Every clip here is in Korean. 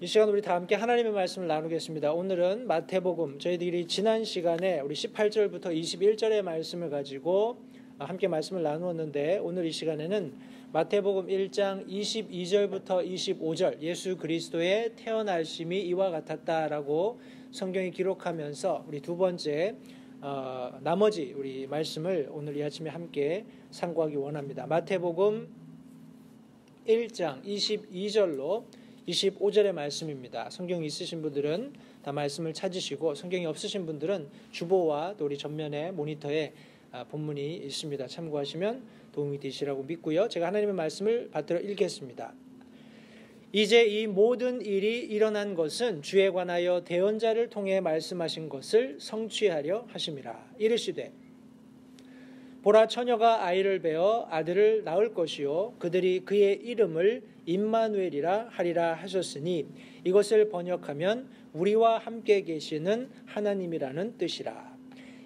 이 시간 우리 다 함께 하나님의 말씀을 나누겠습니다. 오늘은 마태복음, 저희들이 지난 시간에 우리 18절부터 21절의 말씀을 가지고 함께 말씀을 나누었는데, 오늘 이 시간에는 마태복음 1장 22절부터 25절, 예수 그리스도의 태어나심이 이와 같았다라고 성경이 기록하면서 우리 두 번째 나머지 우리 말씀을 오늘 이 아침에 함께 상고하기 원합니다. 마태복음 1장 22절로 25절의 말씀입니다. 성경이 있으신 분들은 다 말씀을 찾으시고, 성경이 없으신 분들은 주보와 또 우리 전면에 모니터에 본문이 있습니다. 참고하시면 도움이 되시라고 믿고요. 제가 하나님의 말씀을 받들어 읽겠습니다. 이제 이 모든 일이 일어난 것은 주에 관하여 대언자를 통해 말씀하신 것을 성취하려 하심이라. 이르시되 보라, 처녀가 아이를 베어 아들을 낳을 것이요 그들이 그의 이름을 임마누엘이라 하리라 하셨으니, 이것을 번역하면 우리와 함께 계시는 하나님이라는 뜻이라.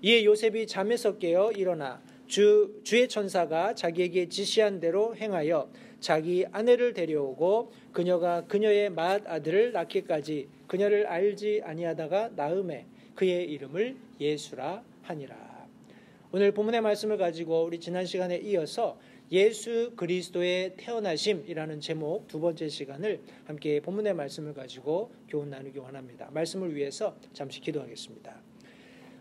이에 요셉이 잠에서 깨어 일어나 주의 천사가 자기에게 지시한 대로 행하여 자기 아내를 데려오고, 그녀가 그녀의 맏 아들을 낳기까지 그녀를 알지 아니하다가 낳음에 그의 이름을 예수라 하니라. 오늘 본문의 말씀을 가지고 우리 지난 시간에 이어서 예수 그리스도의 태어나심이라는 제목 두 번째 시간을 함께 본문의 말씀을 가지고 교훈 나누기 원합니다. 말씀을 위해서 잠시 기도하겠습니다.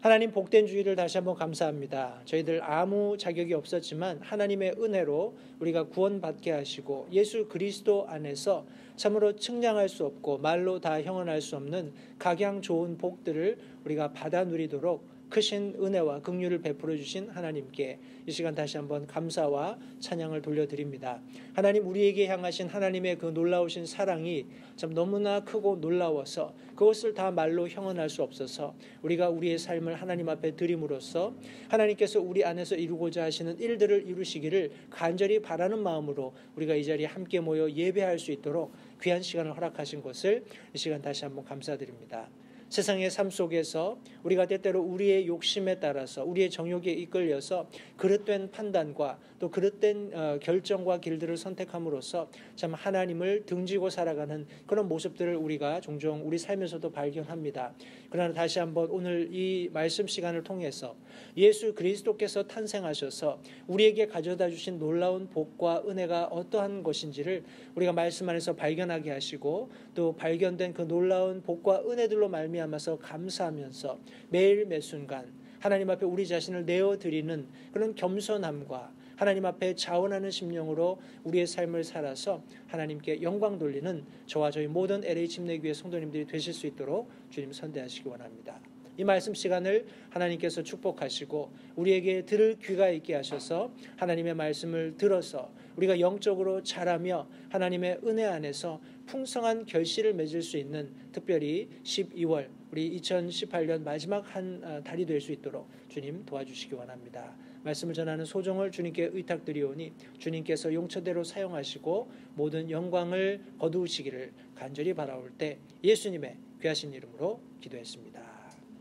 하나님, 복된 주일을 다시 한번 감사합니다. 저희들 아무 자격이 없었지만 하나님의 은혜로 우리가 구원받게 하시고, 예수 그리스도 안에서 참으로 측량할 수 없고 말로 다 형언할 수 없는 각양 좋은 복들을 우리가 받아 누리도록 크신 은혜와 긍휼을 베풀어 주신 하나님께 이 시간 다시 한번 감사와 찬양을 돌려드립니다. 하나님, 우리에게 향하신 하나님의 그 놀라우신 사랑이 참 너무나 크고 놀라워서 그것을 다 말로 형언할 수 없어서 우리가 우리의 삶을 하나님 앞에 드림으로써 하나님께서 우리 안에서 이루고자 하시는 일들을 이루시기를 간절히 바라는 마음으로 우리가 이 자리에 함께 모여 예배할 수 있도록 귀한 시간을 허락하신 것을 이 시간 다시 한번 감사드립니다. 세상의 삶 속에서 우리가 때때로 우리의 욕심에 따라서 우리의 정욕에 이끌려서 그릇된 판단과 또 그릇된 결정과 길들을 선택함으로써 참 하나님을 등지고 살아가는 그런 모습들을 우리가 종종 우리 삶에서도 발견합니다. 그러나 다시 한번 오늘 이 말씀 시간을 통해서 예수 그리스도께서 탄생하셔서 우리에게 가져다 주신 놀라운 복과 은혜가 어떠한 것인지를 우리가 말씀 안에서 발견하게 하시고, 또 발견된 그 놀라운 복과 은혜들로 말미암아서 감사하면서 매일 매 순간 하나님 앞에 우리 자신을 내어드리는 그런 겸손함과 하나님 앞에 자원하는 심령으로 우리의 삶을 살아서 하나님께 영광 돌리는 저와 저희 모든 LA 침례교회 성도님들이 되실 수 있도록 주님 선대하시기 원합니다. 이 말씀 시간을 하나님께서 축복하시고 우리에게 들을 귀가 있게 하셔서 하나님의 말씀을 들어서 우리가 영적으로 자라며 하나님의 은혜 안에서 풍성한 결실을 맺을 수 있는, 특별히 12월 우리 2018년 마지막 한 달이 될 수 있도록 주님 도와주시기 원합니다. 말씀을 전하는 소정을 주님께 의탁드리오니 주님께서 용처대로 사용하시고 모든 영광을 거두시기를 간절히 바라올 때 예수님의 귀하신 이름으로 기도했습니다.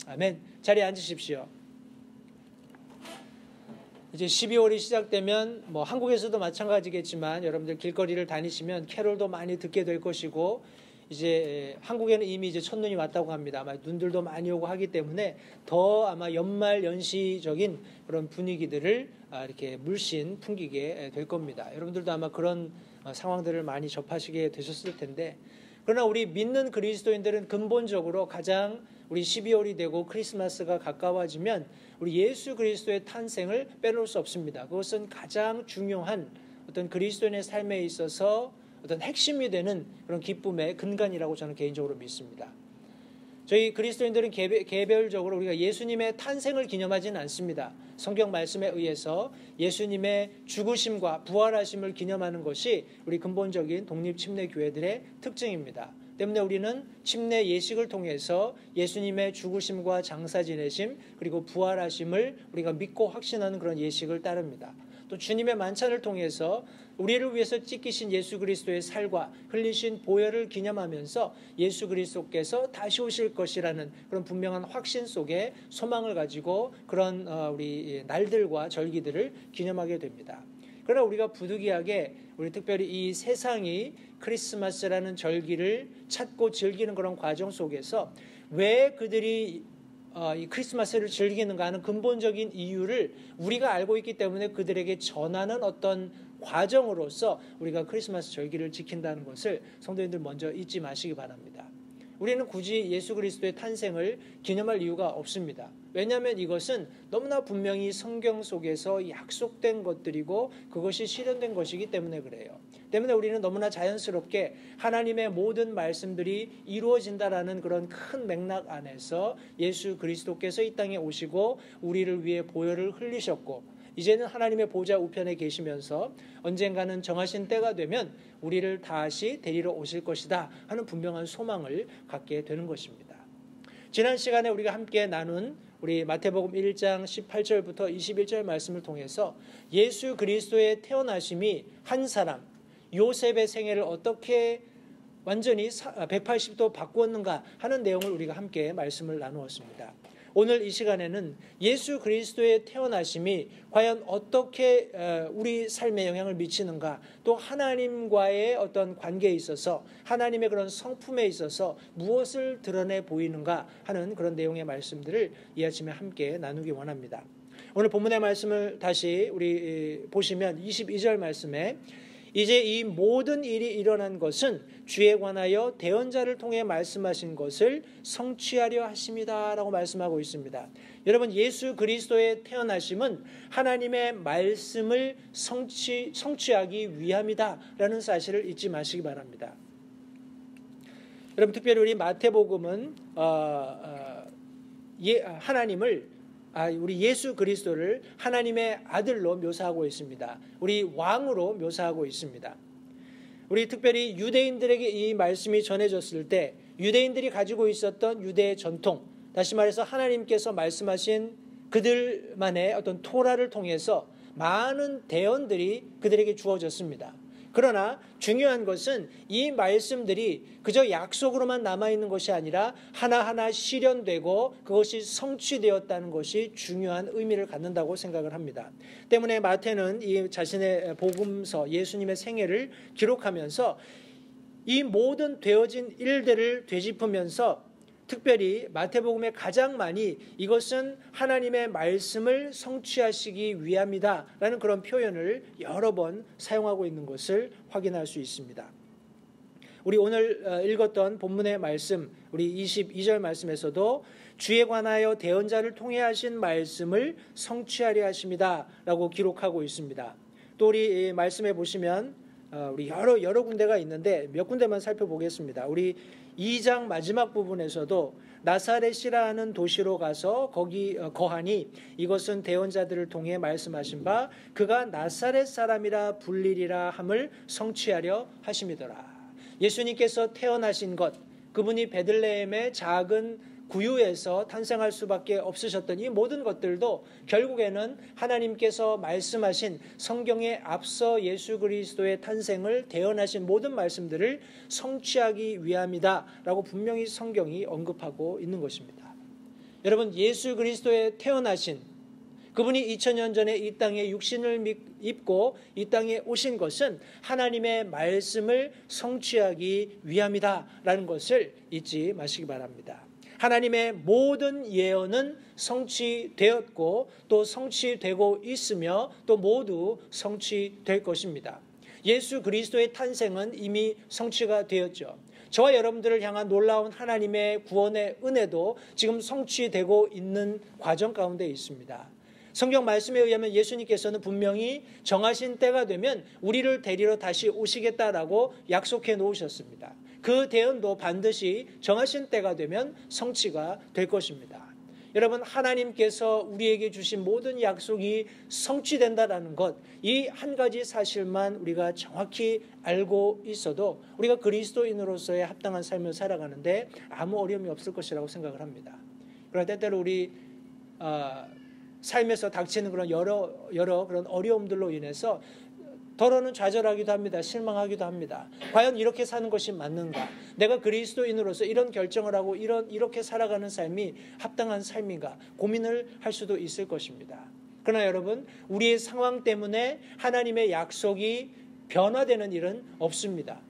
아멘. 자리에 앉으십시오. 이제 12월이 시작되면 한국에서도 마찬가지겠지만 여러분들 길거리를 다니시면 캐롤도 많이 듣게 될 것이고, 이제 한국에는 이미 이제 첫눈이 왔다고 합니다. 아마 눈들도 많이 오고 하기 때문에 더 아마 연말 연시적인 그런 분위기들을 이렇게 물씬 풍기게 될 겁니다. 여러분들도 아마 그런 상황들을 많이 접하시게 되셨을 텐데, 그러나 우리 믿는 그리스도인들은 근본적으로 가장 우리 12월이 되고 크리스마스가 가까워지면 우리 예수 그리스도의 탄생을 빼놓을 수 없습니다. 그것은 가장 중요한 어떤 그리스도인의 삶에 있어서 어떤 핵심이 되는 그런 기쁨의 근간이라고 저는 개인적으로 믿습니다. 저희 그리스도인들은 개별적으로 우리가 예수님의 탄생을 기념하지는 않습니다. 성경 말씀에 의해서 예수님의 죽으심과 부활하심을 기념하는 것이 우리 근본적인 독립침례교회들의 특징입니다. 때문에 우리는 침례 예식을 통해서 예수님의 죽으심과 장사 지내심 그리고 부활하심을 우리가 믿고 확신하는 그런 예식을 따릅니다. 또 주님의 만찬을 통해서 우리를 위해서 찢기신 예수 그리스도의 살과 흘리신 보혈을 기념하면서 예수 그리스도께서 다시 오실 것이라는 그런 분명한 확신 속에 소망을 가지고 그런 우리 날들과 절기들을 기념하게 됩니다. 그러나 우리가 부득이하게 우리 특별히 이 세상이 크리스마스라는 절기를 찾고 즐기는 그런 과정 속에서 왜 그들이 이 크리스마스를 즐기는가 하는 근본적인 이유를 우리가 알고 있기 때문에 그들에게 전하는 어떤 과정으로서 우리가 크리스마스 절기를 지킨다는 것을 성도님들 먼저 잊지 마시기 바랍니다. 우리는 굳이 예수 그리스도의 탄생을 기념할 이유가 없습니다. 왜냐하면 이것은 너무나 분명히 성경 속에서 약속된 것들이고 그것이 실현된 것이기 때문에 그래요. 때문에 우리는 너무나 자연스럽게 하나님의 모든 말씀들이 이루어진다라는 그런 큰 맥락 안에서 예수 그리스도께서 이 땅에 오시고 우리를 위해 보혈을 흘리셨고 이제는 하나님의 보좌 우편에 계시면서 언젠가는 정하신 때가 되면 우리를 다시 데리러 오실 것이다 하는 분명한 소망을 갖게 되는 것입니다. 지난 시간에 우리가 함께 나눈 우리 마태복음 1장 18절부터 21절 말씀을 통해서 예수 그리스도의 태어나심이 한 사람 요셉의 생애를 어떻게 완전히 180도 바꾸었는가 하는 내용을 우리가 함께 말씀을 나누었습니다. 오늘 이 시간에는 예수 그리스도의 태어나심이 과연 어떻게 우리 삶에 영향을 미치는가, 또 하나님과의 어떤 관계에 있어서 하나님의 그런 성품에 있어서 무엇을 드러내 보이는가 하는 그런 내용의 말씀들을 이 아침에 함께 나누기 원합니다. 오늘 본문의 말씀을 다시 우리 보시면 22절 말씀에 이제 이 모든 일이 일어난 것은 주에 관하여 대언자를 통해 말씀하신 것을 성취하려 하심이다 라고 말씀하고 있습니다. 여러분, 예수 그리스도의 태어나심은 하나님의 말씀을 성취하기 위함이다 라는 사실을 잊지 마시기 바랍니다. 여러분, 특별히 우리 마태복음은 우리 예수 그리스도를 하나님의 아들로 묘사하고 있습니다. 우리 왕으로 묘사하고 있습니다. 우리 특별히 유대인들에게 이 말씀이 전해졌을 때 유대인들이 가지고 있었던 유대의 전통, 다시 말해서 하나님께서 말씀하신 그들만의 어떤 토라를 통해서 많은 대언들이 그들에게 주어졌습니다. 그러나 중요한 것은 이 말씀들이 그저 약속으로만 남아있는 것이 아니라 하나하나 실현되고 그것이 성취되었다는 것이 중요한 의미를 갖는다고 생각을 합니다. 때문에 마태는 이 자신의 복음서 예수님의 생애를 기록하면서 이 모든 되어진 일들을 되짚으면서 특별히 마태복음에 가장 많이 이것은 하나님의 말씀을 성취하시기 위함이다 라는 그런 표현을 여러 번 사용하고 있는 것을 확인할 수 있습니다. 우리 오늘 읽었던 본문의 말씀, 우리 22절 말씀에서도 주에 관하여 대언자를 통해 하신 말씀을 성취하려 하심이다 라고 기록하고 있습니다. 또 우리 말씀해 보시면 우리 여러 군데가 있는데 몇 군데만 살펴보겠습니다. 우리 2장 마지막 부분에서도 나사렛이라 하는 도시로 가서 거기 거하니 이것은 대언자들을 통해 말씀하신 바 그가 나사렛 사람이라 불리리라 함을 성취하려 하심이더라. 예수님께서 태어나신 것, 그분이 베들레헴의 작은 구유에서 탄생할 수밖에 없으셨던 이 모든 것들도 결국에는 하나님께서 말씀하신 성경에 앞서 예수 그리스도의 탄생을 대언하신 모든 말씀들을 성취하기 위함이다 라고 분명히 성경이 언급하고 있는 것입니다. 여러분, 예수 그리스도의 태어나신 그분이 2000년 전에 이 땅에 육신을 입고 이 땅에 오신 것은 하나님의 말씀을 성취하기 위함이다 라는 것을 잊지 마시기 바랍니다. 하나님의 모든 예언은 성취되었고 또 성취되고 있으며 또 모두 성취될 것입니다. 예수 그리스도의 탄생은 이미 성취가 되었죠. 저와 여러분들을 향한 놀라운 하나님의 구원의 은혜도 지금 성취되고 있는 과정 가운데 있습니다. 성경 말씀에 의하면 예수님께서는 분명히 정하신 때가 되면 우리를 데리러 다시 오시겠다라고 약속해 놓으셨습니다. 그 대언도 반드시 정하신 때가 되면 성취가 될 것입니다. 여러분, 하나님께서 우리에게 주신 모든 약속이 성취된다라는 것, 이 한 가지 사실만 우리가 정확히 알고 있어도 우리가 그리스도인으로서의 합당한 삶을 살아가는데 아무 어려움이 없을 것이라고 생각을 합니다. 그러나 때때로 우리 삶에서 닥치는 그런 여러 그런 어려움들로 인해서 더러는 좌절하기도 합니다. 실망하기도 합니다. 과연 이렇게 사는 것이 맞는가? 내가 그리스도인으로서 이런 결정을 하고 이렇게 살아가는 삶이 합당한 삶인가? 고민을 할 수도 있을 것입니다. 그러나 여러분, 우리의 상황 때문에 하나님의 약속이 변화되는 일은 없습니다.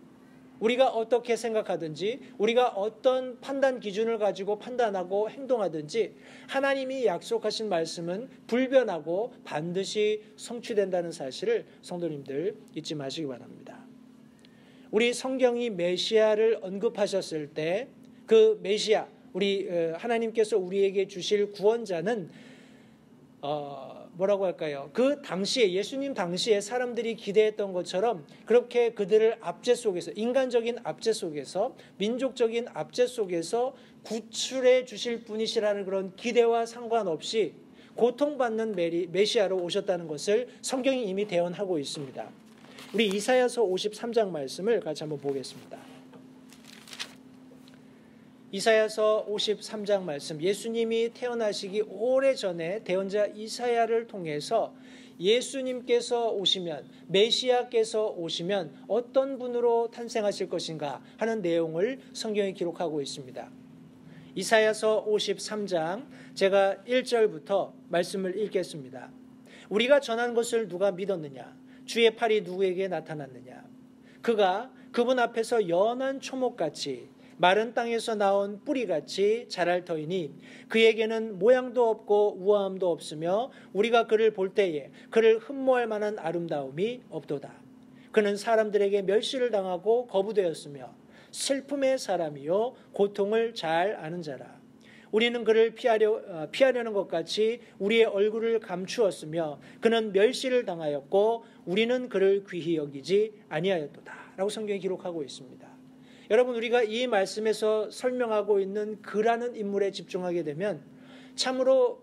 우리가 어떻게 생각하든지 우리가 어떤 판단 기준을 가지고 판단하고 행동하든지 하나님이 약속하신 말씀은 불변하고 반드시 성취된다는 사실을 성도님들 잊지 마시기 바랍니다. 우리 성경이 메시아를 언급하셨을 때 그 메시아, 우리 하나님께서 우리에게 주실 구원자는 뭐라고 할까요? 그 당시에 예수님 당시에 사람들이 기대했던 것처럼 그렇게 그들을 압제 속에서, 인간적인 압제 속에서, 민족적인 압제 속에서 구출해 주실 분이시라는 그런 기대와 상관없이 고통받는 메시아로 오셨다는 것을 성경이 이미 대언하고 있습니다. 우리 이사야서 53장 말씀을 같이 한번 보겠습니다. 이사야서 53장 말씀, 예수님이 태어나시기 오래전에 대언자 이사야를 통해서 예수님께서 오시면, 메시아께서 오시면 어떤 분으로 탄생하실 것인가 하는 내용을 성경에 기록하고 있습니다. 이사야서 53장 제가 1절부터 말씀을 읽겠습니다. 우리가 전한 것을 누가 믿었느냐? 주의 팔이 누구에게 나타났느냐? 그가 그분 앞에서 연한 초목같이 마른 땅에서 나온 뿌리같이 자랄 터이니 그에게는 모양도 없고 우아함도 없으며 우리가 그를 볼 때에 그를 흠모할 만한 아름다움이 없도다. 그는 사람들에게 멸시를 당하고 거부되었으며 슬픔의 사람이요 고통을 잘 아는 자라. 우리는 그를 피하려는 것 같이 우리의 얼굴을 감추었으며 그는 멸시를 당하였고 우리는 그를 귀히 여기지 아니하였도다. 라고 성경이 기록하고 있습니다. 여러분, 우리가 이 말씀에서 설명하고 있는 그라는 인물에 집중하게 되면 참으로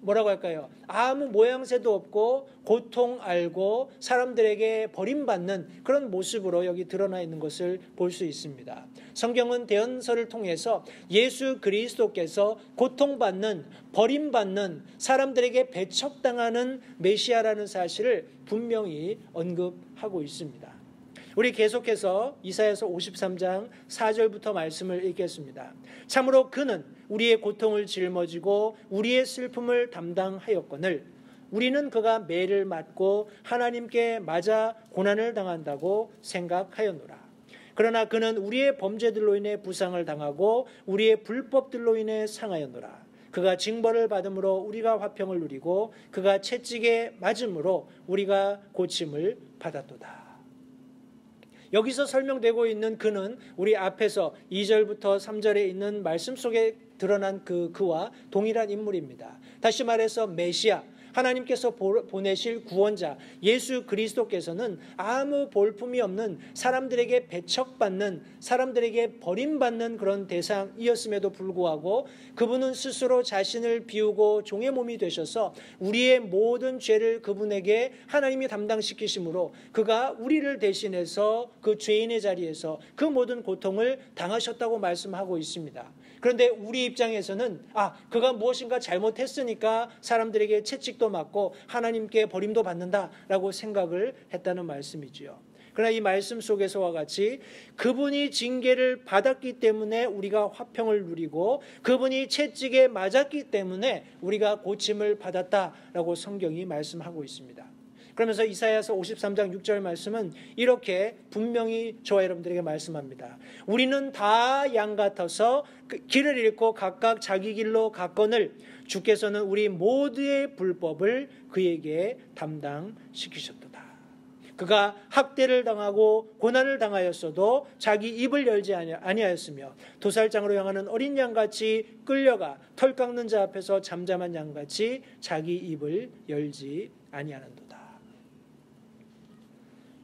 뭐라고 할까요? 아무 모양새도 없고 고통 알고 사람들에게 버림받는 그런 모습으로 여기 드러나 있는 것을 볼 수 있습니다. 성경은 대언서를 통해서 예수 그리스도께서 고통받는, 버림받는, 사람들에게 배척당하는 메시아라는 사실을 분명히 언급하고 있습니다. 우리 계속해서 이사야서 53장 4절부터 말씀을 읽겠습니다. 참으로 그는 우리의 고통을 짊어지고 우리의 슬픔을 담당하였거늘 우리는 그가 매를 맞고 하나님께 맞아 고난을 당한다고 생각하였노라. 그러나 그는 우리의 범죄들로 인해 부상을 당하고 우리의 불법들로 인해 상하였노라. 그가 징벌을 받음으로 우리가 화평을 누리고 그가 채찍에 맞음으로 우리가 고침을 받았도다. 여기서 설명되고 있는 그는 우리 앞에서 2절부터 3절에 있는 말씀 속에 드러난 그와 동일한 인물입니다. 다시 말해서 메시아, 하나님께서 보내실 구원자 예수 그리스도께서는 아무 볼품이 없는, 사람들에게 배척받는, 사람들에게 버림받는 그런 대상이었음에도 불구하고 그분은 스스로 자신을 비우고 종의 몸이 되셔서 우리의 모든 죄를 그분에게 하나님이 담당시키심으로 그가 우리를 대신해서 그 죄인의 자리에서 그 모든 고통을 당하셨다고 말씀하고 있습니다. 그런데 우리 입장에서는 그가 무엇인가 잘못했으니까 사람들에게 채찍도 맞고 하나님께 버림도 받는다라고 생각을 했다는 말씀이지요. 그러나 이 말씀 속에서와 같이 그분이 징계를 받았기 때문에 우리가 화평을 누리고 그분이 채찍에 맞았기 때문에 우리가 고침을 받았다라고 성경이 말씀하고 있습니다. 그러면서 이사야서 53장 6절 말씀은 이렇게 분명히 저와 여러분들에게 말씀합니다. 우리는 다 양 같아서 길을 잃고 각각 자기 길로 갔거늘 주께서는 우리 모두의 불법을 그에게 담당시키셨도다. 그가 학대를 당하고 고난을 당하였어도 자기 입을 열지 아니하였으며 도살장으로 향하는 어린 양같이 끌려가 털 깎는 자 앞에서 잠잠한 양같이 자기 입을 열지 아니하는도다.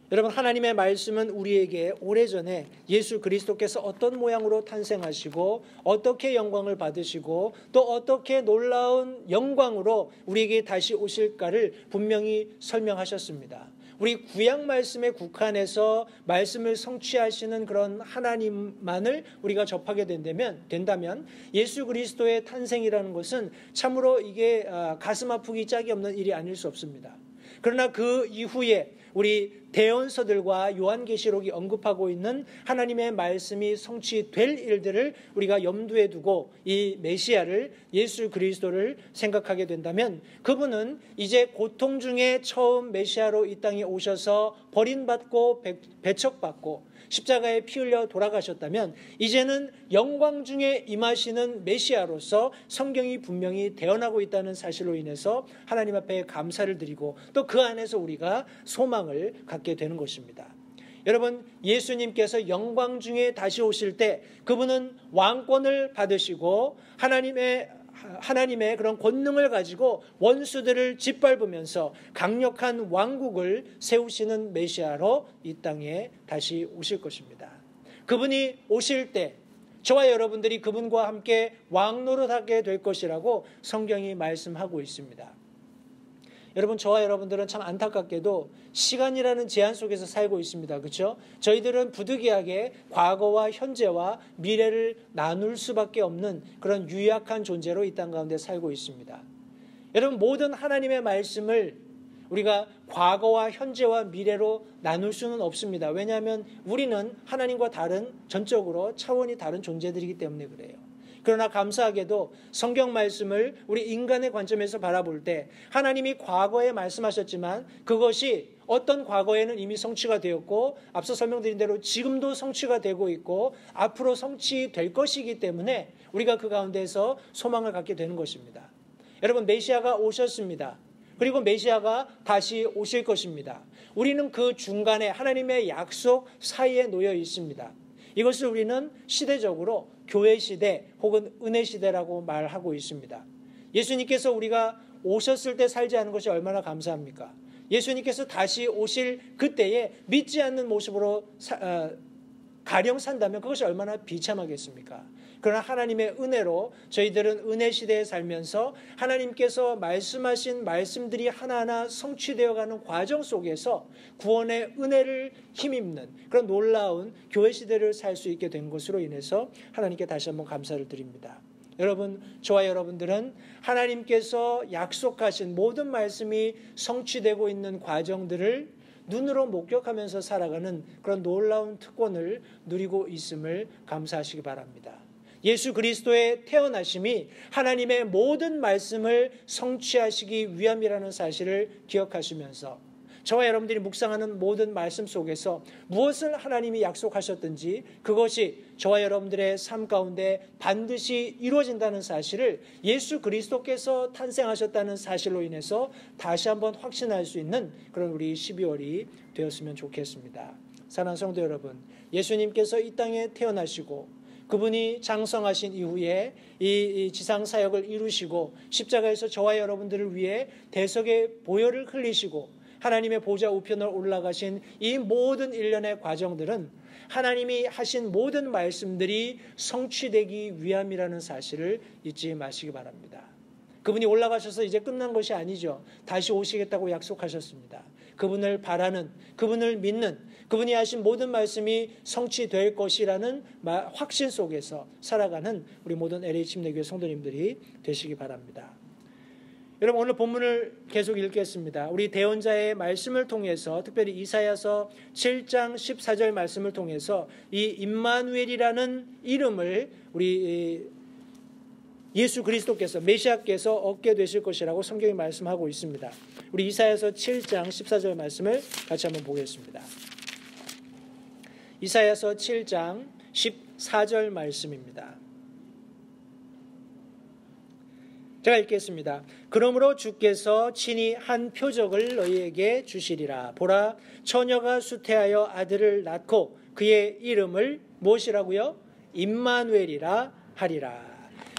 여러분, 하나님의 말씀은 우리에게 오래전에 예수 그리스도께서 어떤 모양으로 탄생하시고 어떻게 영광을 받으시고 또 어떻게 놀라운 영광으로 우리에게 다시 오실까를 분명히 설명하셨습니다. 우리 구약 말씀에 국한해서 말씀을 성취하시는 그런 하나님만을 우리가 접하게 된다면 예수 그리스도의 탄생이라는 것은 참으로 이게 가슴 아프기 짝이 없는 일이 아닐 수 없습니다. 그러나 그 이후에 우리 대언서들과 요한계시록이 언급하고 있는 하나님의 말씀이 성취될 일들을 우리가 염두에 두고 이 메시아를, 예수 그리스도를 생각하게 된다면 그분은 이제 고통 중에 처음 메시아로 이 땅에 오셔서 버림받고 배척받고 십자가에 피 흘려 돌아가셨다면 이제는 영광 중에 임하시는 메시아로서 성경이 분명히 대언하고 있다는 사실로 인해서 하나님 앞에 감사를 드리고 또 그 안에서 우리가 소망을 갖게 되는 것입니다. 여러분, 예수님께서 영광 중에 다시 오실 때 그분은 왕권을 받으시고 하나님의 그런 권능을 가지고 원수들을 짓밟으면서 강력한 왕국을 세우시는 메시아로 이 땅에 다시 오실 것입니다. 그분이 오실 때 저와 여러분들이 그분과 함께 왕노릇하게 될 것이라고 성경이 말씀하고 있습니다. 여러분, 저와 여러분들은 참 안타깝게도 시간이라는 제한 속에서 살고 있습니다. 그렇죠? 저희들은 부득이하게 과거와 현재와 미래를 나눌 수밖에 없는 그런 유약한 존재로 이 땅 가운데 살고 있습니다. 여러분, 모든 하나님의 말씀을 우리가 과거와 현재와 미래로 나눌 수는 없습니다. 왜냐하면 우리는 하나님과 다른, 전적으로 차원이 다른 존재들이기 때문에 그래요. 그러나 감사하게도 성경 말씀을 우리 인간의 관점에서 바라볼 때 하나님이 과거에 말씀하셨지만 그것이 어떤 과거에는 이미 성취가 되었고 앞서 설명드린 대로 지금도 성취가 되고 있고 앞으로 성취될 것이기 때문에 우리가 그 가운데서 소망을 갖게 되는 것입니다. 여러분, 메시아가 오셨습니다. 그리고 메시아가 다시 오실 것입니다. 우리는 그 중간에 하나님의 약속 사이에 놓여 있습니다. 이것을 우리는 시대적으로 교회 시대 혹은 은혜 시대라고 말하고 있습니다. 예수님께서 우리가 오셨을 때 살지 않은 것이 얼마나 감사합니까? 예수님께서 다시 오실 그때에 믿지 않는 모습으로 가령 산다면 그것이 얼마나 비참하겠습니까? 그러나 하나님의 은혜로 저희들은 은혜 시대에 살면서 하나님께서 말씀하신 말씀들이 하나하나 성취되어가는 과정 속에서 구원의 은혜를 힘입는 그런 놀라운 교회 시대를 살 수 있게 된 것으로 인해서 하나님께 다시 한번 감사를 드립니다. 여러분, 저와 여러분들은 하나님께서 약속하신 모든 말씀이 성취되고 있는 과정들을 눈으로 목격하면서 살아가는 그런 놀라운 특권을 누리고 있음을 감사하시기 바랍니다. 예수 그리스도의 태어나심이 하나님의 모든 말씀을 성취하시기 위함이라는 사실을 기억하시면서 저와 여러분들이 묵상하는 모든 말씀 속에서 무엇을 하나님이 약속하셨든지 그것이 저와 여러분들의 삶 가운데 반드시 이루어진다는 사실을 예수 그리스도께서 탄생하셨다는 사실로 인해서 다시 한번 확신할 수 있는 그런 우리 12월이 되었으면 좋겠습니다. 사랑하는 성도 여러분, 예수님께서 이 땅에 태어나시고 그분이 장성하신 이후에 이 지상 사역을 이루시고 십자가에서 저와 여러분들을 위해 대속의 보혈을 흘리시고 하나님의 보좌 우편으로 올라가신 이 모든 일련의 과정들은 하나님이 하신 모든 말씀들이 성취되기 위함이라는 사실을 잊지 마시기 바랍니다. 그분이 올라가셔서 이제 끝난 것이 아니죠. 다시 오시겠다고 약속하셨습니다. 그분을 바라는, 그분을 믿는, 그분이 하신 모든 말씀이 성취될 것이라는 확신 속에서 살아가는 우리 모든 LH 침례교회 성도님들이 되시기 바랍니다. 여러분, 오늘 본문을 계속 읽겠습니다. 우리 대언자의 말씀을 통해서 특별히 이사야서 7장 14절 말씀을 통해서 이 임마누엘이라는 이름을 우리 예수 그리스도께서 메시아께서 얻게 되실 것이라고 성경이 말씀하고 있습니다. 우리 이사야서 7장 14절 말씀을 같이 한번 보겠습니다. 이사야서 7장 14절 말씀입니다. 제가 읽겠습니다. 그러므로 주께서 친히 한 표적을 너희에게 주시리라. 보라, 처녀가 수태하여 아들을 낳고 그의 이름을 무엇이라고요? 임마누엘이라 하리라.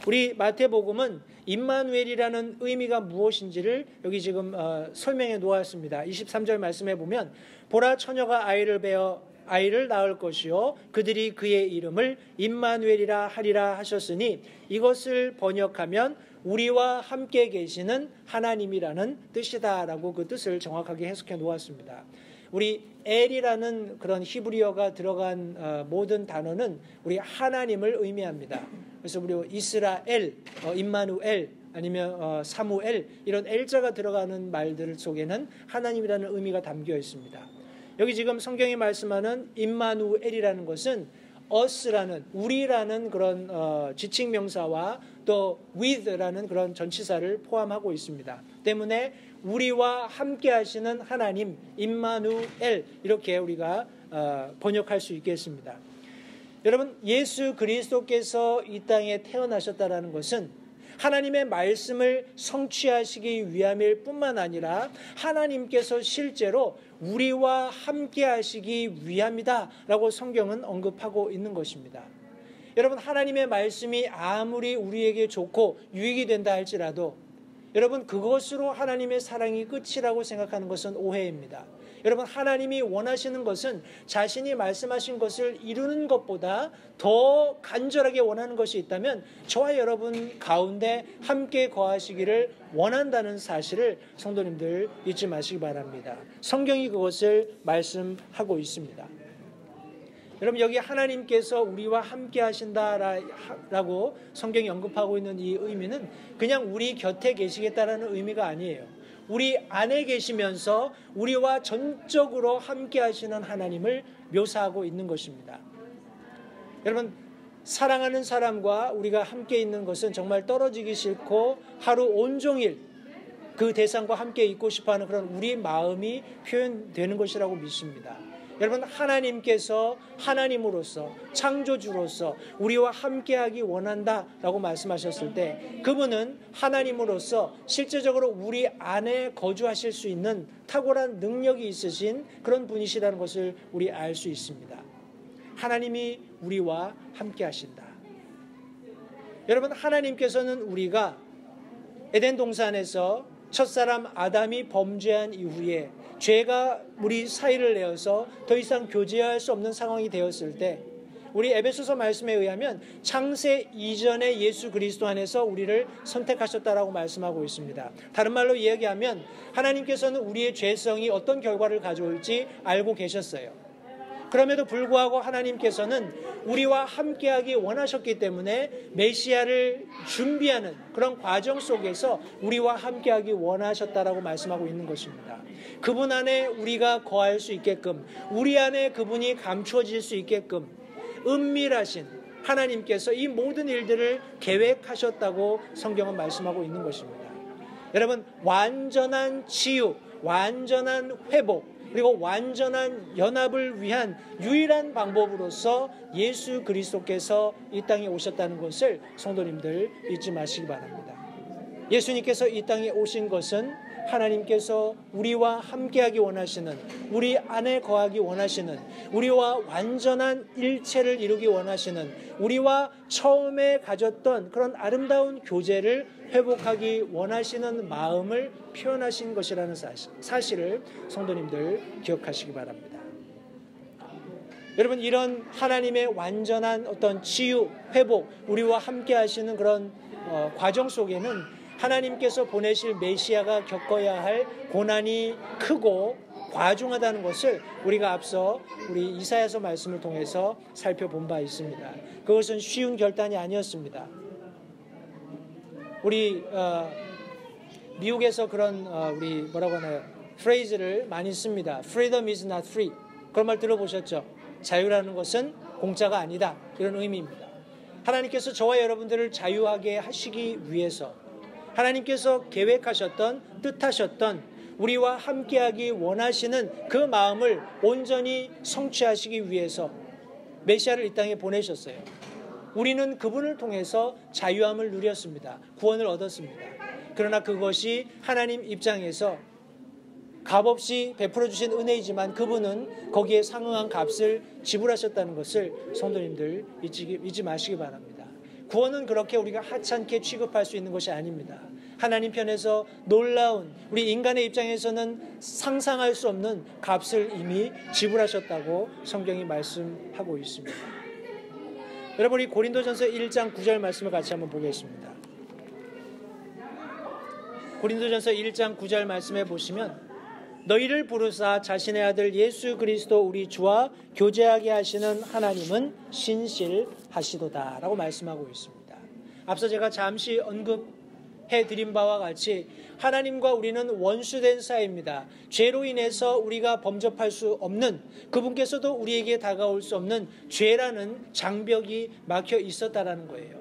우리 마태복음은 임마누엘이라는 의미가 무엇인지를 여기 지금 설명해 놓았습니다. 23절 말씀해 보면 보라, 처녀가 아이를 낳을 것이요 그들이 그의 이름을 임마누엘이라 하리라 하셨으니 이것을 번역하면 우리와 함께 계시는 하나님이라는 뜻이다라고 그 뜻을 정확하게 해석해 놓았습니다. 우리 엘이라는 그런 히브리어가 들어간 모든 단어는 우리 하나님을 의미합니다. 그래서 우리 이스라엘, 임마누엘 아니면 사무엘 이런 엘자가 들어가는 말들 속에는 하나님이라는 의미가 담겨 있습니다. 여기 지금 성경이 말씀하는 임마누엘이라는 것은 us라는 우리라는 그런 지칭명사와 또 with라는 그런 전치사를 포함하고 있습니다. 때문에 우리와 함께 하시는 하나님 임마누엘 이렇게 우리가 번역할 수 있겠습니다. 여러분, 예수 그리스도께서 이 땅에 태어나셨다는 것은 하나님의 말씀을 성취하시기 위함일 뿐만 아니라 하나님께서 실제로 우리와 함께 하시기 위함이다 라고 성경은 언급하고 있는 것입니다. 여러분, 하나님의 말씀이 아무리 우리에게 좋고 유익이 된다 할지라도 여러분, 그것으로 하나님의 사랑이 끝이라고 생각하는 것은 오해입니다. 여러분, 하나님이 원하시는 것은 자신이 말씀하신 것을 이루는 것보다 더 간절하게 원하는 것이 있다면 저와 여러분 가운데 함께 거하시기를 원한다는 사실을 성도님들 잊지 마시기 바랍니다. 성경이 그것을 말씀하고 있습니다. 여러분, 여기 하나님께서 우리와 함께 하신다라고 성경이 언급하고 있는 이 의미는 그냥 우리 곁에 계시겠다라는 의미가 아니에요. 우리 안에 계시면서 우리와 전적으로 함께 하시는 하나님을 묘사하고 있는 것입니다. 여러분, 사랑하는 사람과 우리가 함께 있는 것은 정말 떨어지기 싫고 하루 온종일 그 대상과 함께 있고 싶어하는 그런 우리 마음이 표현되는 것이라고 믿습니다. 여러분, 하나님께서 하나님으로서 창조주로서 우리와 함께하기 원한다라고 말씀하셨을 때 그분은 하나님으로서 실제적으로 우리 안에 거주하실 수 있는 탁월한 능력이 있으신 그런 분이시라는 것을 우리 알 수 있습니다. 하나님이 우리와 함께하신다. 여러분, 하나님께서는 우리가 에덴 동산에서 첫사람 아담이 범죄한 이후에 죄가 우리 사이를 내어서 더 이상 교제할 수 없는 상황이 되었을 때 우리 에베소서 말씀에 의하면 창세 이전에 예수 그리스도 안에서 우리를 선택하셨다라고 말씀하고 있습니다. 다른 말로 이야기하면 하나님께서는 우리의 죄성이 어떤 결과를 가져올지 알고 계셨어요. 그럼에도 불구하고 하나님께서는 우리와 함께하기 원하셨기 때문에 메시아를 준비하는 그런 과정 속에서 우리와 함께하기 원하셨다라고 말씀하고 있는 것입니다. 그분 안에 우리가 거할 수 있게끔, 우리 안에 그분이 감추어질 수 있게끔 은밀하신 하나님께서 이 모든 일들을 계획하셨다고 성경은 말씀하고 있는 것입니다. 여러분, 완전한 치유, 완전한 회복, 그리고 완전한 연합을 위한 유일한 방법으로서 예수 그리스도께서 이 땅에 오셨다는 것을 성도님들 잊지 마시기 바랍니다. 예수님께서 이 땅에 오신 것은 하나님께서 우리와 함께하기 원하시는, 우리 안에 거하기 원하시는, 우리와 완전한 일체를 이루기 원하시는, 우리와 처음에 가졌던 그런 아름다운 교제를 회복하기 원하시는 마음을 표현하신 것이라는 사실을 성도님들 기억하시기 바랍니다. 여러분, 이런 하나님의 완전한 어떤 치유, 회복, 우리와 함께 하시는 그런 과정 속에는 하나님께서 보내실 메시아가 겪어야 할 고난이 크고 과중하다는 것을 우리가 앞서 우리 이사야서 말씀을 통해서 살펴본 바 있습니다. 그것은 쉬운 결단이 아니었습니다. 우리 미국에서 그런 우리 뭐라고 하나요? 프레이즈를 많이 씁니다. Freedom is not free. 그런 말 들어보셨죠? 자유라는 것은 공짜가 아니다. 이런 의미입니다. 하나님께서 저와 여러분들을 자유하게 하시기 위해서 하나님께서 계획하셨던, 뜻하셨던 우리와 함께하기 원하시는 그 마음을 온전히 성취하시기 위해서 메시아를 이 땅에 보내셨어요. 우리는 그분을 통해서 자유함을 누렸습니다. 구원을 얻었습니다. 그러나 그것이 하나님 입장에서 값없이 베풀어 주신 은혜이지만 그분은 거기에 상응한 값을 지불하셨다는 것을 성도님들 잊지 마시기 바랍니다. 구원은 그렇게 우리가 하찮게 취급할 수 있는 것이 아닙니다. 하나님 편에서 놀라운, 우리 인간의 입장에서는 상상할 수 없는 값을 이미 지불하셨다고 성경이 말씀하고 있습니다. 여러분, 우리 고린도전서 1장 9절 말씀을 같이 한번 보겠습니다. 고린도전서 1장 9절 말씀에 보시면 너희를 부르사 자신의 아들 예수 그리스도 우리 주와 교제하게 하시는 하나님은 신실하시도다 라고 말씀하고 있습니다. 앞서 제가 잠시 언급해드린 바와 같이 하나님과 우리는 원수된 사이입니다. 죄로 인해서 우리가 범접할 수 없는, 그분께서도 우리에게 다가올 수 없는 죄라는 장벽이 막혀 있었다라는 거예요.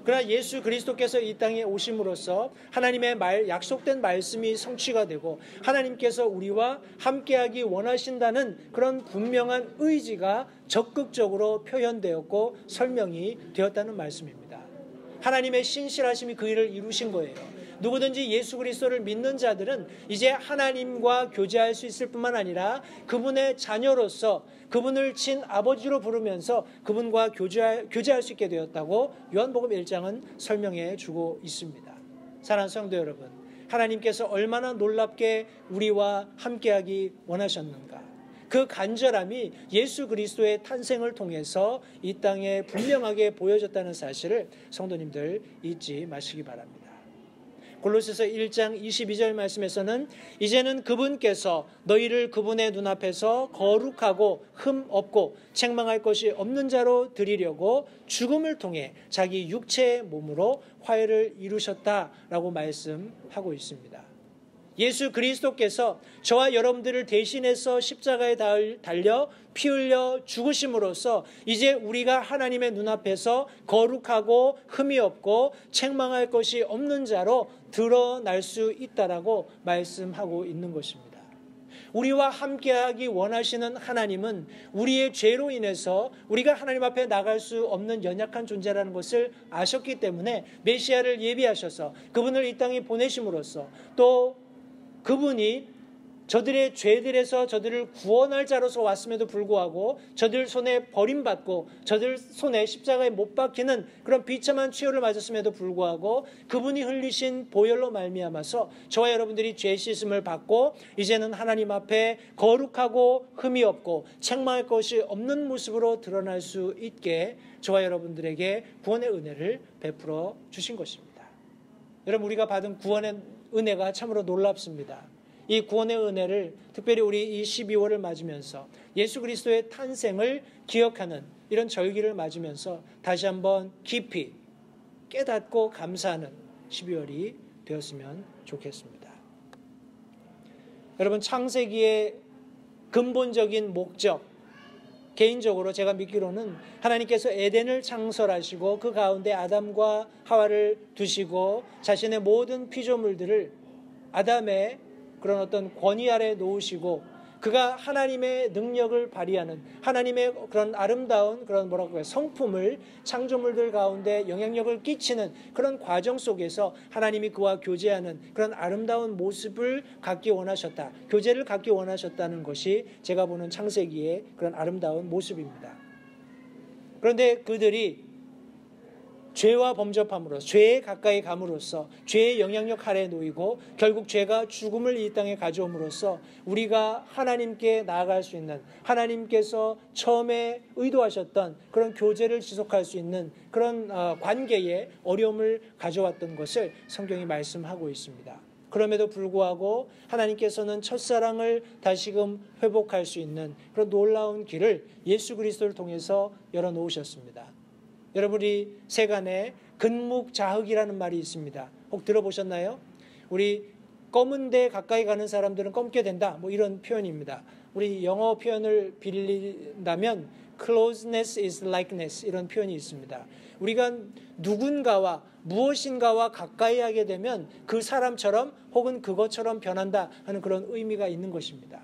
그러나 예수 그리스도께서 이 땅에 오심으로써 하나님의 약속된 말씀이 성취가 되고 하나님께서 우리와 함께하기 원하신다는 그런 분명한 의지가 적극적으로 표현되었고 설명이 되었다는 말씀입니다. 하나님의 신실하심이 그 일을 이루신 거예요. 누구든지 예수 그리스도를 믿는 자들은 이제 하나님과 교제할 수 있을 뿐만 아니라 그분의 자녀로서 그분을 친아버지로 부르면서 그분과 교제할 수 있게 되었다고 요한복음 1장은 설명해 주고 있습니다. 사랑하는 성도 여러분, 하나님께서 얼마나 놀랍게 우리와 함께하기 원하셨는가. 그 간절함이 예수 그리스도의 탄생을 통해서 이 땅에 분명하게 보여졌다는 사실을 성도님들 잊지 마시기 바랍니다. 골로새서 1장 22절 말씀에서는 이제는 그분께서 너희를 그분의 눈앞에서 거룩하고 흠 없고 책망할 것이 없는 자로 드리려고 죽음을 통해 자기 육체의 몸으로 화해를 이루셨다라고 말씀하고 있습니다. 예수 그리스도께서 저와 여러분들을 대신해서 십자가에 달려 피 흘려 죽으심으로써 이제 우리가 하나님의 눈앞에서 거룩하고 흠이 없고 책망할 것이 없는 자로 드러날 수 있다라고 말씀하고 있는 것입니다. 우리와 함께하기 원하시는 하나님은 우리의 죄로 인해서 우리가 하나님 앞에 나갈 수 없는 연약한 존재라는 것을 아셨기 때문에 메시아를 예비하셔서 그분을 이 땅에 보내심으로써 또 그분이 저들의 죄들에서 저들을 구원할 자로서 왔음에도 불구하고 저들 손에 버림받고 저들 손에 십자가에 못 박히는 그런 비참한 치욕을 맞았음에도 불구하고 그분이 흘리신 보혈로 말미암아서 저와 여러분들이 죄 씻음을 받고 이제는 하나님 앞에 거룩하고 흠이 없고 책망할 것이 없는 모습으로 드러날 수 있게 저와 여러분들에게 구원의 은혜를 베풀어 주신 것입니다. 여러분, 우리가 받은 구원의 은혜가 참으로 놀랍습니다. 이 구원의 은혜를 특별히 우리 이 12월을 맞으면서 예수 그리스도의 탄생을 기억하는 이런 절기를 맞으면서 다시 한번 깊이 깨닫고 감사하는 12월이 되었으면 좋겠습니다. 여러분, 창세기의 근본적인 목적, 개인적으로 제가 믿기로는 하나님께서 에덴을 창설하시고 그 가운데 아담과 하와를 두시고 자신의 모든 피조물들을 아담의 그런 어떤 권위 아래 놓으시고 그가 하나님의 능력을 발휘하는 하나님의 그런 아름다운 그런 성품을 창조물들 가운데 영향력을 끼치는 그런 과정 속에서 하나님이 그와 교제하는 그런 아름다운 모습을 갖기 원하셨다. 교제를 갖기 원하셨다는 것이 제가 보는 창세기의 그런 아름다운 모습입니다. 그런데 그들이 죄와 범접함으로써 죄에 가까이 감으로써 죄의 영향력 아래에 놓이고 결국 죄가 죽음을 이 땅에 가져옴으로써 우리가 하나님께 나아갈 수 있는 하나님께서 처음에 의도하셨던 그런 교제를 지속할 수 있는 그런 관계에 어려움을 가져왔던 것을 성경이 말씀하고 있습니다. 그럼에도 불구하고 하나님께서는 첫사랑을 다시금 회복할 수 있는 그런 놀라운 길을 예수 그리스도를 통해서 열어놓으셨습니다. 여러분이 세간에 근묵자흑이라는 말이 있습니다. 혹 들어보셨나요? 우리 검은 데 가까이 가는 사람들은 검게 된다. 이런 표현입니다. 우리 영어 표현을 빌린다면 closeness is likeness 이런 표현이 있습니다. 우리가 누군가와 무엇인가와 가까이 하게 되면 그 사람처럼 혹은 그것처럼 변한다 하는 그런 의미가 있는 것입니다.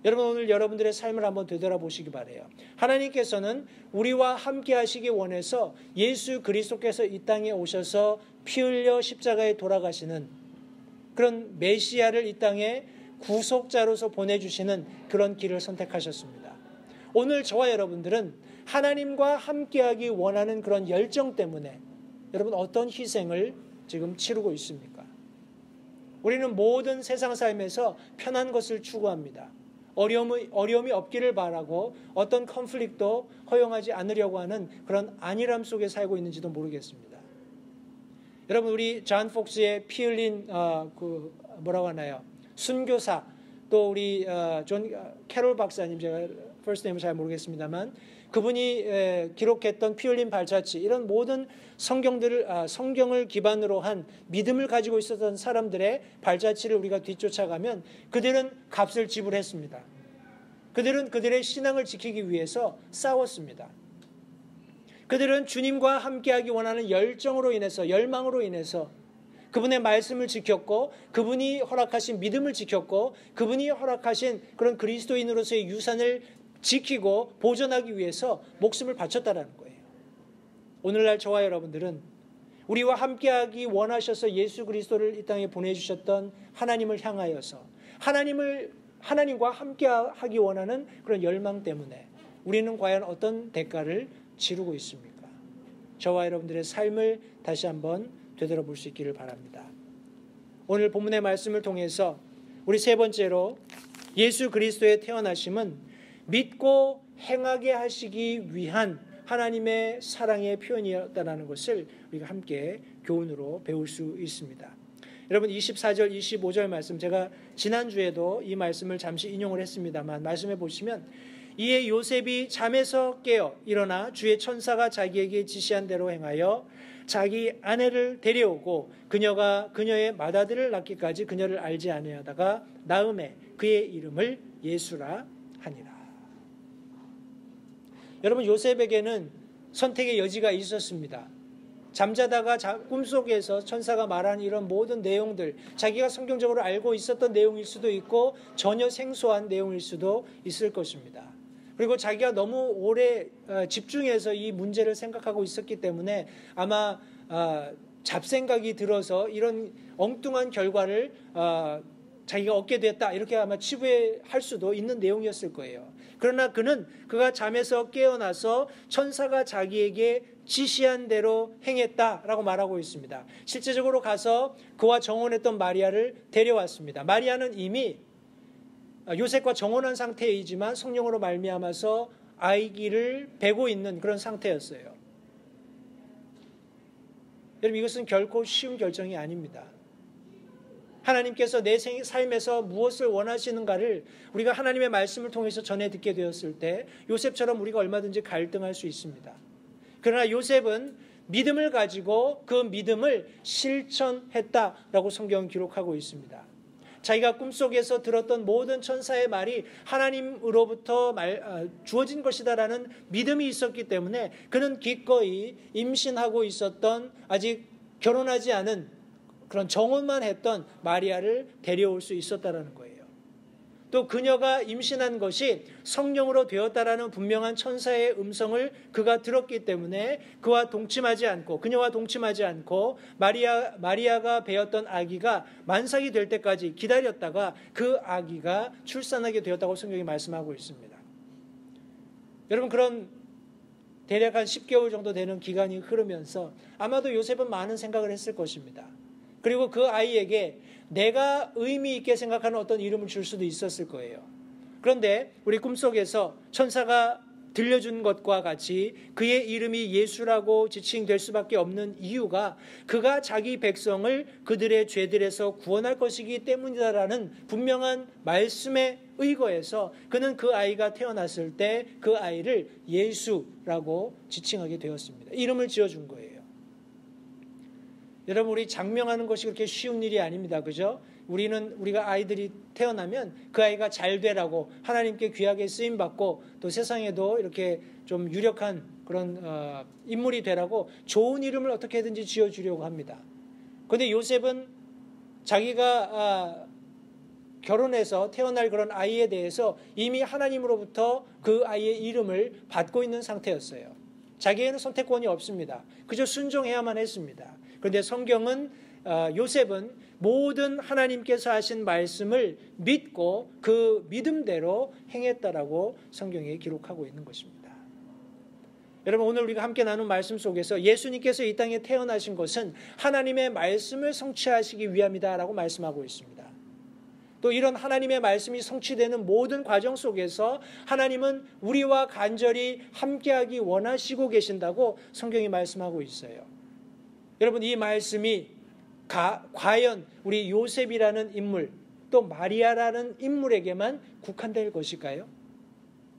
여러분, 오늘 여러분들의 삶을 한번 되돌아보시기 바라요. 하나님께서는 우리와 함께 하시기 원해서 예수 그리스도께서 이 땅에 오셔서 피 흘려 십자가에 돌아가시는 그런 메시아를 이 땅에 구속자로서 보내주시는 그런 길을 선택하셨습니다. 오늘 저와 여러분들은 하나님과 함께하기 원하는 그런 열정 때문에 여러분 어떤 희생을 지금 치르고 있습니까? 우리는 모든 세상 삶에서 편한 것을 추구합니다. 어려움이 없기를 바라고 어떤 컨플릭트도 허용하지 않으려고 하는 그런 안일함 속에 살고 있는지도 모르겠습니다. 여러분, 우리 존 폭스의 피 흘린 뭐라고 하나요? 순교사, 또 우리 존 캐롤 박사님, 제가 퍼스트 네임을 잘 모르겠습니다만 그분이 기록했던 피 흘린 발자취, 이런 모든 성경을 기반으로 한 믿음을 가지고 있었던 사람들의 발자취를 우리가 뒤쫓아가면 그들은 값을 지불했습니다. 그들은 그들의 신앙을 지키기 위해서 싸웠습니다. 그들은 주님과 함께하기 원하는 열정으로 인해서, 열망으로 인해서 그분의 말씀을 지켰고, 그분이 허락하신 믿음을 지켰고, 그분이 허락하신 그런 그리스도인으로서의 유산을 지키고 보존하기 위해서 목숨을 바쳤다라는 거예요. 오늘날 저와 여러분들은 우리와 함께하기 원하셔서 예수 그리스도를 이 땅에 보내주셨던 하나님을 향하여서 하나님과 함께하기 원하는 그런 열망 때문에 우리는 과연 어떤 대가를 치르고 있습니까? 저와 여러분들의 삶을 다시 한번 되돌아볼 수 있기를 바랍니다. 오늘 본문의 말씀을 통해서 우리 세 번째로 예수 그리스도의 태어나심은 믿고 행하게 하시기 위한 하나님의 사랑의 표현이었다는 것을 우리가 함께 교훈으로 배울 수 있습니다. 여러분 24절 25절 말씀, 제가 지난주에도 이 말씀을 잠시 인용을 했습니다만 말씀해 보시면, 이에 요셉이 잠에서 깨어 일어나 주의 천사가 자기에게 지시한 대로 행하여 자기 아내를 데려오고 그녀가 그녀의 맏아들을 낳기까지 그녀를 알지 아니하다가 낳음에 그의 이름을 예수라 하니라. 여러분 요셉에게는 선택의 여지가 있었습니다. 잠자다가 꿈속에서 천사가 말한 이런 모든 내용들, 자기가 성경적으로 알고 있었던 내용일 수도 있고 전혀 생소한 내용일 수도 있을 것입니다. 그리고 자기가 너무 오래 집중해서 이 문제를 생각하고 있었기 때문에 아마 잡생각이 들어서 이런 엉뚱한 결과를 자기가 얻게 됐다 이렇게 아마 치부할 수도 있는 내용이었을 거예요. 그러나 그가 잠에서 깨어나서 천사가 자기에게 지시한 대로 행했다라고 말하고 있습니다. 실제적으로 가서 그와 정혼했던 마리아를 데려왔습니다. 마리아는 이미 요셉과 정혼한 상태이지만 성령으로 말미암아서 아기를 배고 있는 그런 상태였어요. 여러분 이것은 결코 쉬운 결정이 아닙니다. 하나님께서 내 삶에서 무엇을 원하시는가를 우리가 하나님의 말씀을 통해서 전해 듣게 되었을 때 요셉처럼 우리가 얼마든지 갈등할 수 있습니다. 그러나 요셉은 믿음을 가지고 그 믿음을 실천했다라고 성경은 기록하고 있습니다. 자기가 꿈속에서 들었던 모든 천사의 말이 하나님으로부터 주어진 것이다라는 믿음이 있었기 때문에 그는 기꺼이 임신하고 있었던 아직 결혼하지 않은 그런 정혼만 했던 마리아를 데려올 수 있었다라는 거예요. 또 그녀가 임신한 것이 성령으로 되었다라는 분명한 천사의 음성을 그가 들었기 때문에 그녀와 동침하지 않고 마리아가 배었던 아기가 만삭이 될 때까지 기다렸다가 그 아기가 출산하게 되었다고 성경이 말씀하고 있습니다. 여러분 그런 대략 한 10개월 정도 되는 기간이 흐르면서 아마도 요셉은 많은 생각을 했을 것입니다. 그리고 그 아이에게 내가 의미 있게 생각하는 어떤 이름을 줄 수도 있었을 거예요. 그런데 우리 꿈속에서 천사가 들려준 것과 같이 그의 이름이 예수라고 지칭될 수밖에 없는 이유가 그가 자기 백성을 그들의 죄들에서 구원할 것이기 때문이다라는 분명한 말씀에 의거해서 그는 그 아이가 태어났을 때 그 아이를 예수라고 지칭하게 되었습니다. 이름을 지어준 거예요. 여러분 우리 장명하는 것이 그렇게 쉬운 일이 아닙니다. 그죠? 우리가 아이들이 태어나면 그 아이가 잘 되라고 하나님께 귀하게 쓰임받고 또 세상에도 이렇게 좀 유력한 그런 인물이 되라고 좋은 이름을 어떻게든지 지어주려고 합니다. 그런데 요셉은 자기가 결혼해서 태어날 그런 아이에 대해서 이미 하나님으로부터 그 아이의 이름을 받고 있는 상태였어요. 자기에는 선택권이 없습니다. 그저 순종해야만 했습니다. 그런데 성경은 요셉은 모든 하나님께서 하신 말씀을 믿고 그 믿음대로 행했다라고 성경에 기록하고 있는 것입니다. 여러분 오늘 우리가 함께 나눈 말씀 속에서 예수님께서 이 땅에 태어나신 것은 하나님의 말씀을 성취하시기 위함이다라고 말씀하고 있습니다. 또 이런 하나님의 말씀이 성취되는 모든 과정 속에서 하나님은 우리와 간절히 함께하기 원하시고 계신다고 성경이 말씀하고 있어요. 여러분 이 말씀이 과연 우리 요셉이라는 인물 또 마리아라는 인물에게만 국한될 것일까요?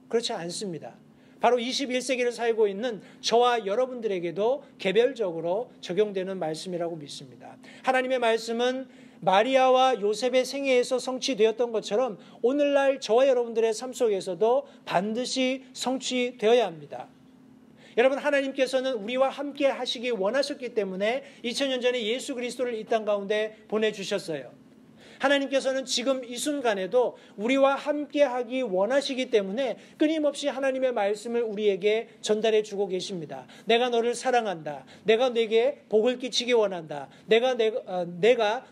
그렇지 않습니다. 바로 21세기를 살고 있는 저와 여러분들에게도 개별적으로 적용되는 말씀이라고 믿습니다. 하나님의 말씀은 마리아와 요셉의 생애에서 성취되었던 것처럼 오늘날 저와 여러분들의 삶 속에서도 반드시 성취되어야 합니다. 여러분, 하나님께서는 우리와 함께 하시기 원하셨기 때문에 2000년 전에 예수 그리스도를 이 땅 가운데 보내주셨어요. 하나님께서는 지금 이 순간에도 우리와 함께 하기 원하시기 때문에 끊임없이 하나님의 말씀을 우리에게 전달해 주고 계십니다. 내가 너를 사랑한다. 내가 네게 복을 끼치기 원한다. 내가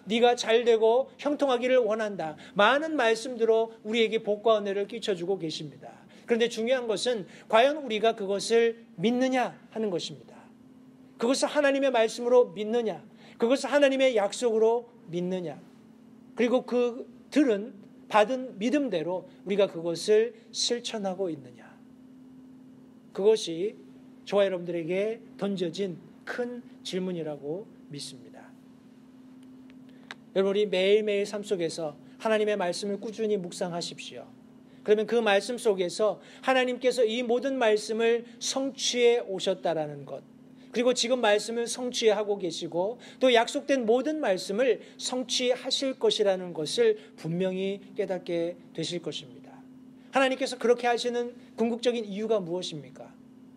네가 잘되고 형통하기를 원한다. 많은 말씀들로 우리에게 복과 은혜를 끼쳐주고 계십니다. 그런데 중요한 것은 과연 우리가 그것을 믿느냐 하는 것입니다. 그것을 하나님의 말씀으로 믿느냐, 그것을 하나님의 약속으로 믿느냐, 그리고 그들은 받은 믿음대로 우리가 그것을 실천하고 있느냐. 그것이 저와 여러분들에게 던져진 큰 질문이라고 믿습니다. 여러분, 우리 매일매일 삶 속에서 하나님의 말씀을 꾸준히 묵상하십시오. 그러면 그 말씀 속에서 하나님께서 이 모든 말씀을 성취해 오셨다라는 것, 그리고 지금 말씀을 성취하고 계시고 또 약속된 모든 말씀을 성취하실 것이라는 것을 분명히 깨닫게 되실 것입니다. 하나님께서 그렇게 하시는 궁극적인 이유가 무엇입니까?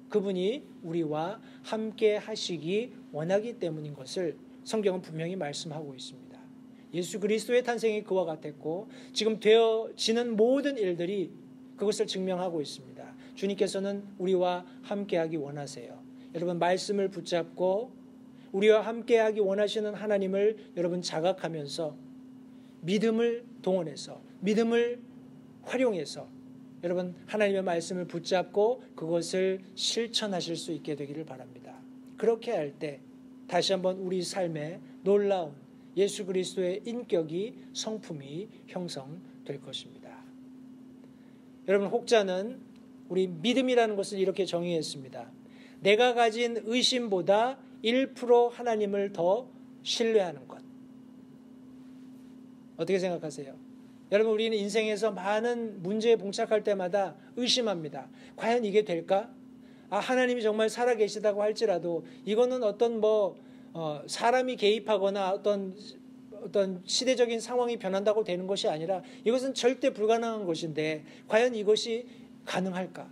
그분이 우리와 함께 하시기 원하기 때문인 것을 성경은 분명히 말씀하고 있습니다. 예수 그리스도의 탄생이 그와 같았고 지금 되어지는 모든 일들이 그것을 증명하고 있습니다. 주님께서는 우리와 함께하기 원하세요. 여러분, 말씀을 붙잡고 우리와 함께하기 원하시는 하나님을 여러분 자각하면서 믿음을 동원해서, 믿음을 활용해서 여러분 하나님의 말씀을 붙잡고 그것을 실천하실 수 있게 되기를 바랍니다. 그렇게 할 때 다시 한번 우리 삶에 놀라운 예수 그리스도의 인격이, 성품이 형성될 것입니다. 여러분, 혹자는 우리 믿음이라는 것을 이렇게 정의했습니다. 내가 가진 의심보다 1% 하나님을 더 신뢰하는 것. 어떻게 생각하세요? 여러분, 우리는 인생에서 많은 문제에 봉착할 때마다 의심합니다. 과연 이게 될까? 하나님이 정말 살아계시다고 할지라도 이거는 어떤 사람이 개입하거나 어떤 시대적인 상황이 변한다고 되는 것이 아니라 이것은 절대 불가능한 것인데 과연 이것이 가능할까?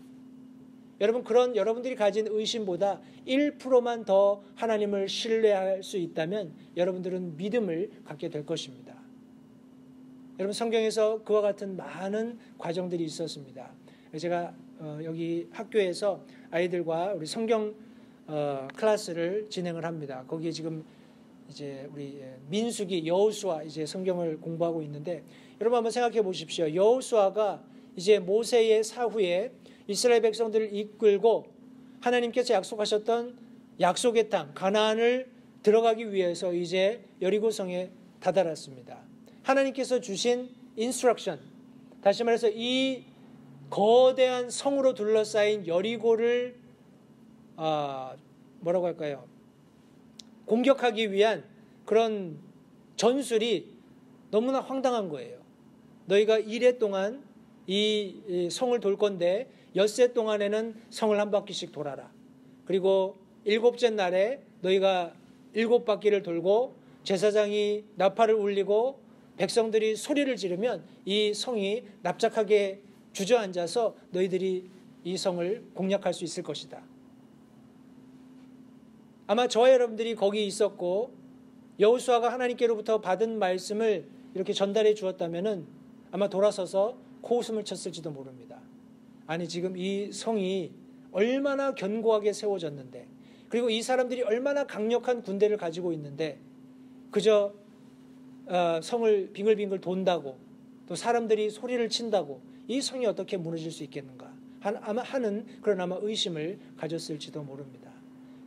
여러분, 그런 여러분들이 가진 의심보다 1%만 더 하나님을 신뢰할 수 있다면 여러분들은 믿음을 갖게 될 것입니다. 여러분, 성경에서 그와 같은 많은 과정들이 있었습니다. 제가 여기 학교에서 아이들과 우리 성경 클래스를 진행을 합니다. 거기에 지금 이제 우리 민수기, 여호수아 이제 성경을 공부하고 있는데 여러분 한번 생각해 보십시오. 여호수아가 이제 모세의 사후에 이스라엘 백성들을 이끌고 하나님께서 약속하셨던 약속의 땅 가나안을 들어가기 위해서 이제 여리고성에 다다랐습니다. 하나님께서 주신 인스트럭션, 다시 말해서 이 거대한 성으로 둘러싸인 여리고를 뭐라고 할까요? 공격하기 위한 그런 전술이 너무나 황당한 거예요. 너희가 이래 동안 이 성을 돌 건데 엿새 동안에는 성을 한 바퀴씩 돌아라. 그리고 7째 날에 너희가 7바퀴를 돌고 제사장이 나팔을 울리고 백성들이 소리를 지르면 이 성이 납작하게 주저앉아서 너희들이 이 성을 공략할 수 있을 것이다. 아마 저와 여러분들이 거기 있었고 여호수아가 하나님께로부터 받은 말씀을 이렇게 전달해 주었다면 아마 돌아서서 코웃음을 쳤을지도 모릅니다. 아니, 지금 이 성이 얼마나 견고하게 세워졌는데, 그리고 이 사람들이 얼마나 강력한 군대를 가지고 있는데 그저 성을 빙글빙글 돈다고 또 사람들이 소리를 친다고 이 성이 어떻게 무너질 수 있겠는가 하는 그런 아마 의심을 가졌을지도 모릅니다.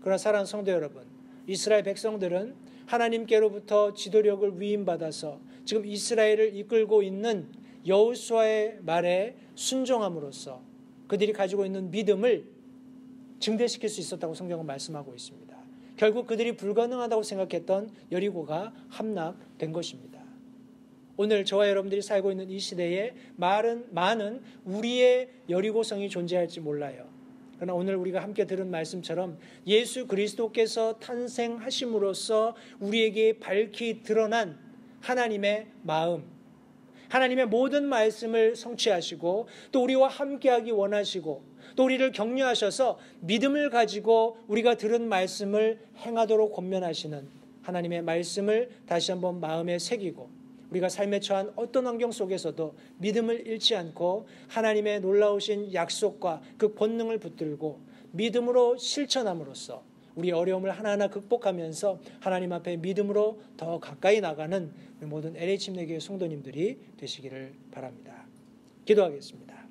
그러나 사랑하는 성도 여러분, 이스라엘 백성들은 하나님께로부터 지도력을 위임받아서 지금 이스라엘을 이끌고 있는 여호수아의 말에 순종함으로써 그들이 가지고 있는 믿음을 증대시킬 수 있었다고 성경은 말씀하고 있습니다. 결국 그들이 불가능하다고 생각했던 여리고가 함락된 것입니다. 오늘 저와 여러분들이 살고 있는 이 시대에 많은 우리의 여리고성이 존재할지 몰라요. 그러나 오늘 우리가 함께 들은 말씀처럼 예수 그리스도께서 탄생하심으로써 우리에게 밝히 드러난 하나님의 마음, 하나님의 모든 말씀을 성취하시고 또 우리와 함께하기 원하시고 또 우리를 격려하셔서 믿음을 가지고 우리가 들은 말씀을 행하도록 권면하시는 하나님의 말씀을 다시 한번 마음에 새기고 우리가 삶에 처한 어떤 환경 속에서도 믿음을 잃지 않고 하나님의 놀라우신 약속과 그 권능을 붙들고 믿음으로 실천함으로써 우리 어려움을 하나하나 극복하면서 하나님 앞에 믿음으로 더 가까이 나가는 모든 LH 침례교회 성도님들이 되시기를 바랍니다. 기도하겠습니다.